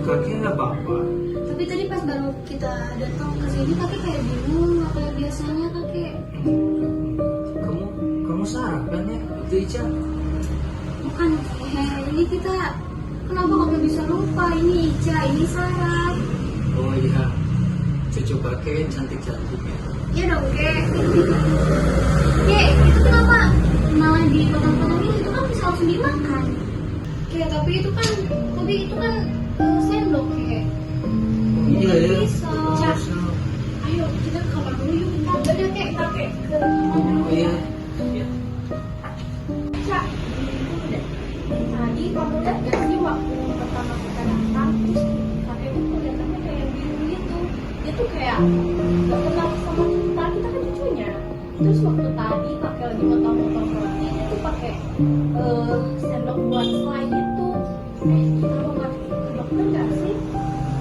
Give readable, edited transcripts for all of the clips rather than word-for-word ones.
Kakek nggak apa-apa. Tapi tadi pas baru kita datang ke sini kakek kayak bingung, nggak kayak biasanya kakek. Kamu sarapan ya? Itu Ica. Bukan, ini kita kenapa kakek bisa lupa? Ini Ica, ini Sarah. Oh iya, cucu kakek cantik-cantik ya. Iya dong, kek. Kek, itu kenapa malah dipotong-potongin? Itu kan bisa langsung dimakan. Kek, tapi itu kan sendok, kek. Iya ya. Bisa. Cak, ayo kita ke kamar dulu yuk. Bentar, udah kek, kakek ke kamar dulu. Oh iya. Iya. Cak, udah. Tadi kamu lihat gak sih waktu pertama kita datang, terus kakek itu kelihatannya kayak biru gitu. Dia tuh kayak gak kenal sama kita kan cucunya. Terus waktu tadi kakek lagi motong-motong roti, dia tuh pakai sendok buat selai gitu. Kita mau ngasih ke dokter gak sih?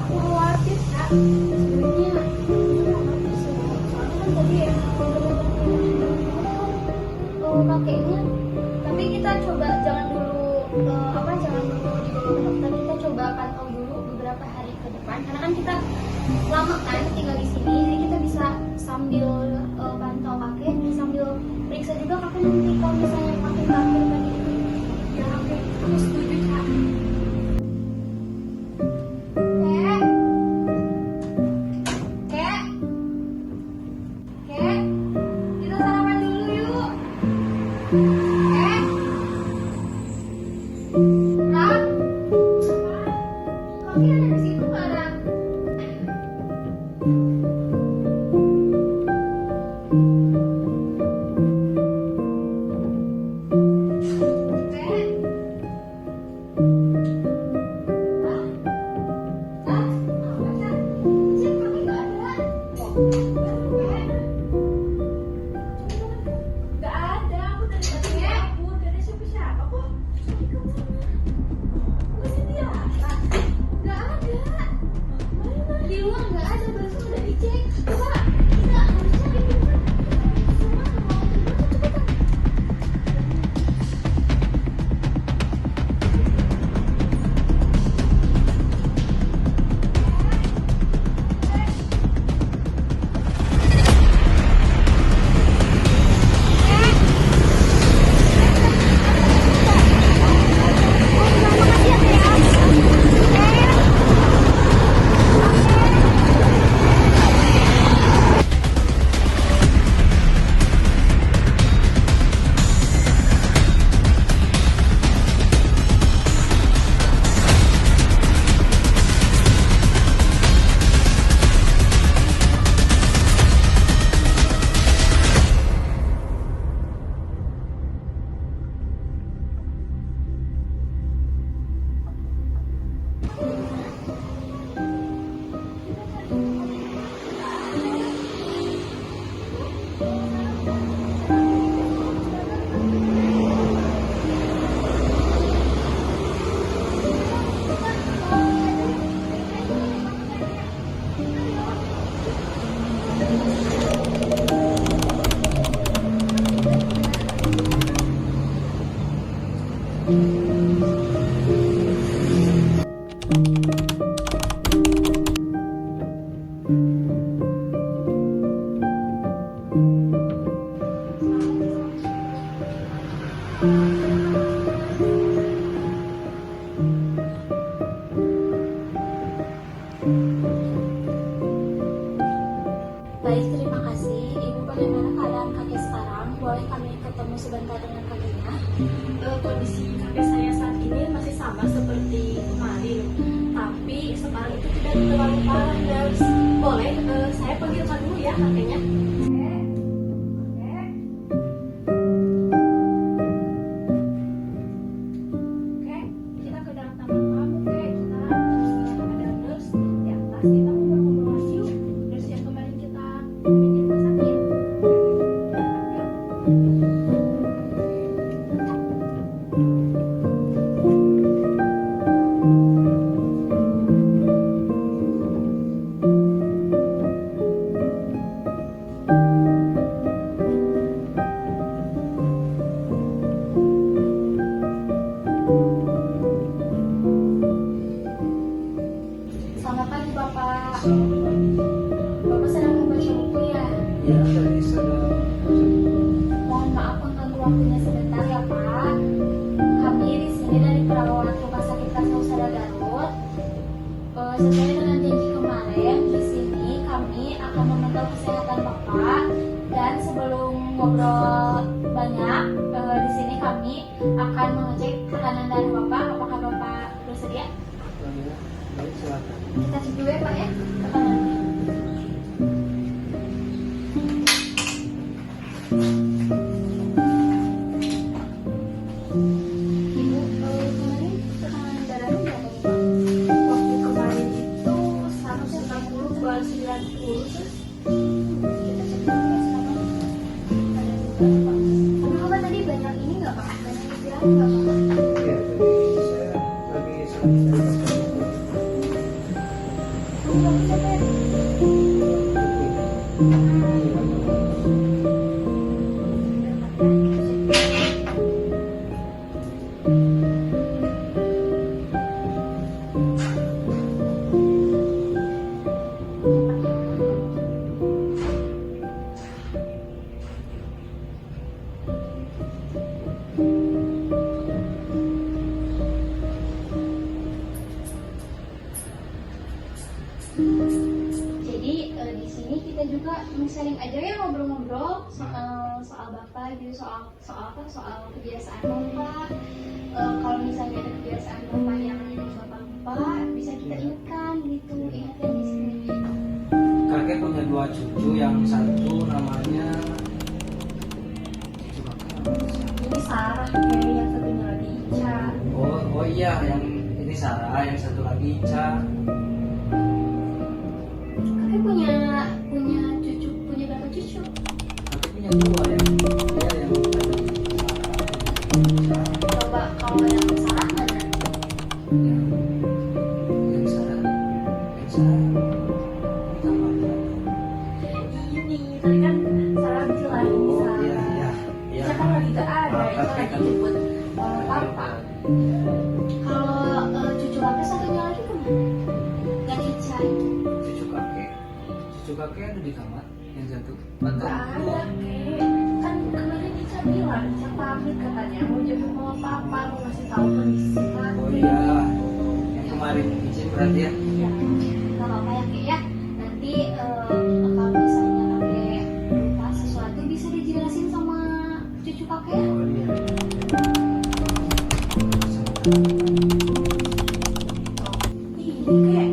Aku khawatir, Kak. Sebenarnya kita nggak ngerti sih. Soalnya kan tadi ya kakeknya. Tapi kita coba jangan dulu dibawa ke dokter. Kita coba pantau dulu beberapa hari ke depan. Karena kan kita lama kan tinggal di sini, jadi kita bisa sambil pantau kakek, sambil periksa juga kakek nanti kalau misalnya makin terakhir tadi. Ya kakek, aku setuju Kak. Kek, kita sarapan dulu yuk. Kek, Rak, kakek ada di situ nggak, Rak? sesuai dengan janji kemarin, di sini kami akan memantau kesehatan Bapak dan sebelum ngobrol banyak, di sini kami akan mengecek tekanan darah Bapak. Apakah Bapak bersedia? Oh iya, baik silakan. Kita cek dulu ya Pak ya tekanannya. Ibu, kemarin tekanan darahnya berapa nih Pak? Waktu kemarin itu 160/90 terus Kita cek dulu ya sekarang. Ada juga Pak. Tapi Bapak tadi banyak ini nggak Pak? Banyak istirahat nggak Pak? Iya, tadi saya lagi santai. Ini Bapak capek? Jadi di sini kita juga sharing aja ya, ngobrol-ngobrol soal Bapak gitu, soal kebiasaan Bapak. Kalau misalnya ada kebiasaan Bapak yang Bapak lupa, bisa kita ingatkan gitu, ingatkan di sini. Kakek punya 2 cucu, yang satu namanya cucu kakek. ini Sarah kayak yang satunya lagi Ica. Oh iya, yang ini Sarah, yang satu lagi Ica. Kakek punya cucu, punya berapa cucu? Kakek punya 2 ya. Dia yang satu Sarah, Coba kalau yang Sarah mana? yang Sarah ditambah Ini tadi kan Sarah bilang ini Oh Sarah. iya iya iya. Ica kan lagi gak ada, Ah, Ica kakek lagi kan- jemput Papa. Kalau cucu Bapak satunya lagi kemana? Yang Ica itu. Cucu kakek ada di kamar yang satu. Atau Gak ada kek. Kan kemarin Ica bilang, Ica pamit katanya mau jemput sama Papa, mau ngasih tahu kondisi kakek. Oh iya, yang kemarin izin berarti ya. Iya. Gak apa-apa ya Kek ya. Nanti kalau misalnya kakek lupa sesuatu bisa dijelasin sama cucu kakek ya. Oh iya. Ini kek.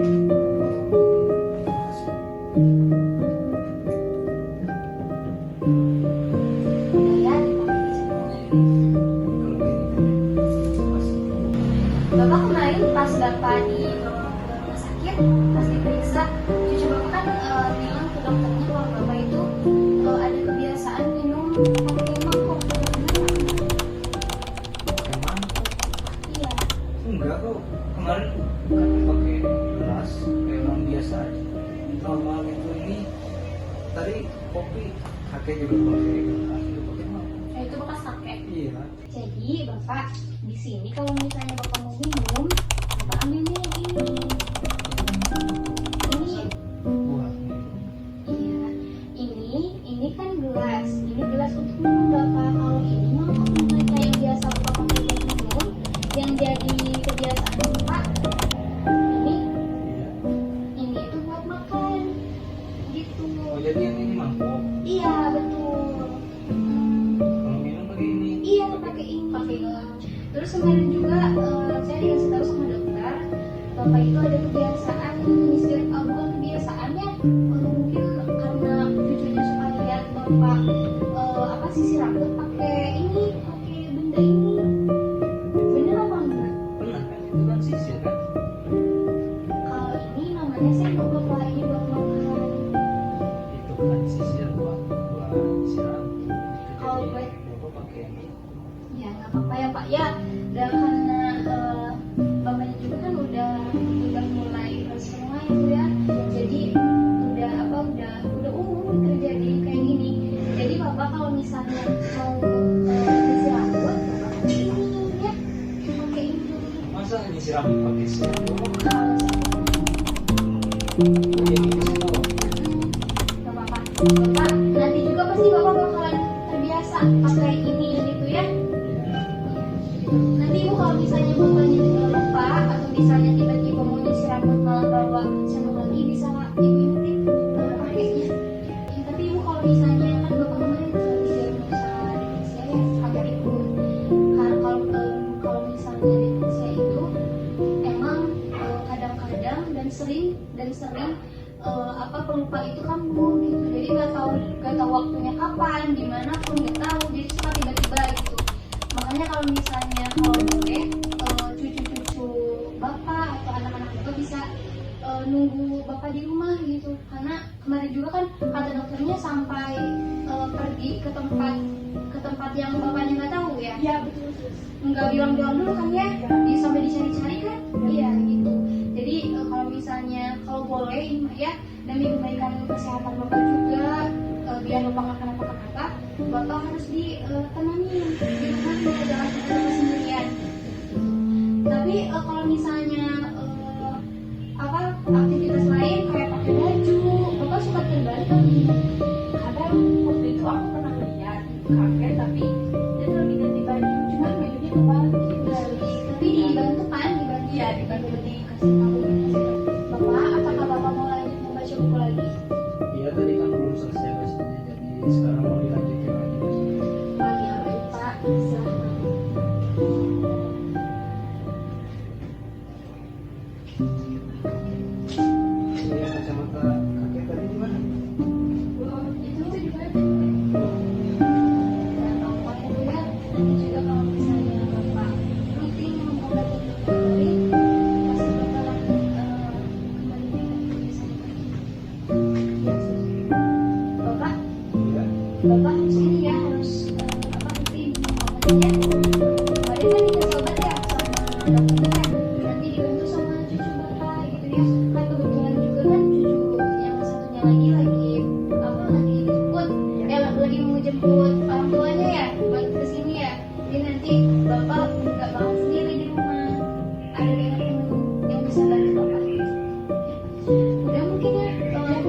Udah ya, dipakai semua. Bapak kemarin pas Bapak di rumah sakit, pas diperiksa, cucu Bapak kan bilang ke dokternya kalau Bapak itu ada kebiasaan minum pakai mangkok. Emang Iya. enggak kok. Kemarin kan pakai gelas kayak orang biasa aja. Normal gitu ini. Tadi kopi kakek juga pakai gelas, juga pakai mangkok. Itu bekas kakek. Iya. Jadi Bapak di sini kalau misalnya Bapak mau minum, Bapak ambilnya yang ini. Ini, Buat minum. iya. Ini kan gelas. Ini gelas untuk minum Bapak. Kalau ini mangkok mereka yang biasa Bapak pakai buat minum, yang jadi kebiasaan Bapak. Ini, Iya. ini itu buat makan. Gitu. Oh jadi yang ini mangkok. Iya betul. Hmm. Kalau minum pakai ini. Iya pakai ini, pakai gelas. Terus kemarin juga saya dikasih tahu sama dokter, Bapak itu ada kebiasaan nyisir, bukan kebiasaannya, mungkin karena cucunya suka lihat Bapak sisir rambut pakai ini, pakai benda ini. Bener apa enggak? Benar kan? Itu kan sisir kan? Kalau ini namanya sendok Bapak, ini buat makan. Itu kan sisir buat siram. Kalau Jadi buat- Bapak pakai ini. Ya nggak apa-apa ya Pak ya, dan karena bapaknya juga kan udah mulai semua itu ya, jadi udah umum terjadi kayak gini. Jadi Bapak kalau misalnya mau isi rambut, Bapak pakai ini ya, pakai ini. Masa ini siram pakai sendok? Kalau Jadi di situ. nggak apa-apa, Bapak nanti juga pasti Bapak bakalan terbiasa pakai ini gitu ya. Nanti Ibu kalau misalnya bapaknya juga lupa atau misalnya tiba-tiba mau nyisir rambut malah bawa sering pelupa itu kamu gitu. Jadi nggak tahu waktunya kapan, gimana pun nggak tahu. Jadi suka tiba-tiba gitu. Makanya kalau misalnya boleh cucu-cucu bapak atau anak-anak bapak bisa nunggu bapak di rumah gitu. Karena kemarin juga kan kata dokternya sampai pergi ke tempat yang bapaknya nggak tahu ya. Iya betul. Nggak bilang-bilang dulu kan ya, sampai dicari-cari kan. Iya gitu. Jadi kalau boleh ini mah ya, demi kebaikan kesehatan bapak juga, biar bapak nggak kenapa-kenapa, bapak harus ditemani di rumah, jangan bapak sendirian. Tapi kalau misalnya aktivitas lain kayak pakai baju, bapak suka terbalik kan? Kadang waktu itu aku pernah lihat kaget, tapi dia tuh lagi ganti baju, cuman bajunya kebalik. Tapi dibantu kan? Iya, dibantu. Dikasih tahu. Bapak, apakah bapak mau lanjut membaca buku lagi? Iya, tadi kan belum selesai bacaannya, jadi sekarang mau dilanjutin lagi bacaannya. Lagi apa itu Pak? Silahkan. Iya, kacamata kakek tadi di mana? Itu juga ada. Dan bapak itu ya, nanti juga kalau misalnya bapak rutin mengobati kembali, pasti bakalan kembali dengan kebiasaan lagi. Bapak, Iya. bapak harus ini ya, harus rutin mengobatinya. Kemarin kan dikasih obat ya sama dokternya kan, nanti dibantu sama cucu bapak gitu ya. Kan kebetulan juga kan cucu yang satunya lagi dijemput, lagi mau jemput orang tuanya ya, balik ke sini ya. Jadi nanti bapak nggak bakal sendiri di rumah, ada yang bisa bantu bapak. Udah mungkin ya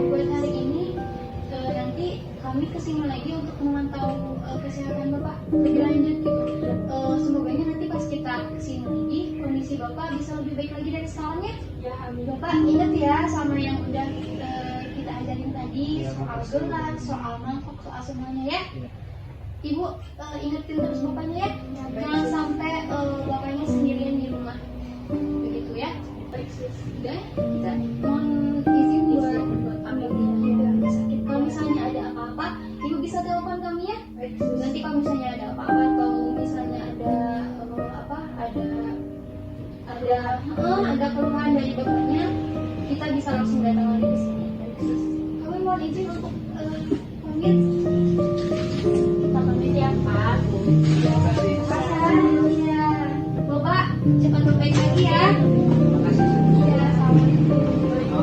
buat hari ini, nanti kami kesini lagi untuk memantau kesehatan bapak lebih lanjut gitu. Semoganya nanti pas kita kesini lagi, kondisi bapak bisa lebih baik lagi dari sekarang ya. Ya, amin. Bapak ingat ya sama yang udah kita ajarin tadi, Ya, soal makasih. gelas, soal mangkok, soal semuanya ya. Iya. Ibu ingetin terus bapaknya ya, jangan sampai bapaknya sendirian di rumah. Begitu ya. Baik, sis. Udah, kita mohon izin buat ambil rumah sakit. Kalau misalnya ada apa-apa, ibu bisa telepon kami ya. Baik, sis. Nanti kalau misalnya ada apa-apa atau misalnya ada keluhan dari bapaknya, kita bisa langsung datang lagi ke sini. Kami mohon izin untuk pamit. Kita pamit ya, Pak. Terima kasih. Iya. Bapak cepat membaik lagi ya. Terima kasih. Iya, assalamualaikum. Tanya lihat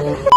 juga.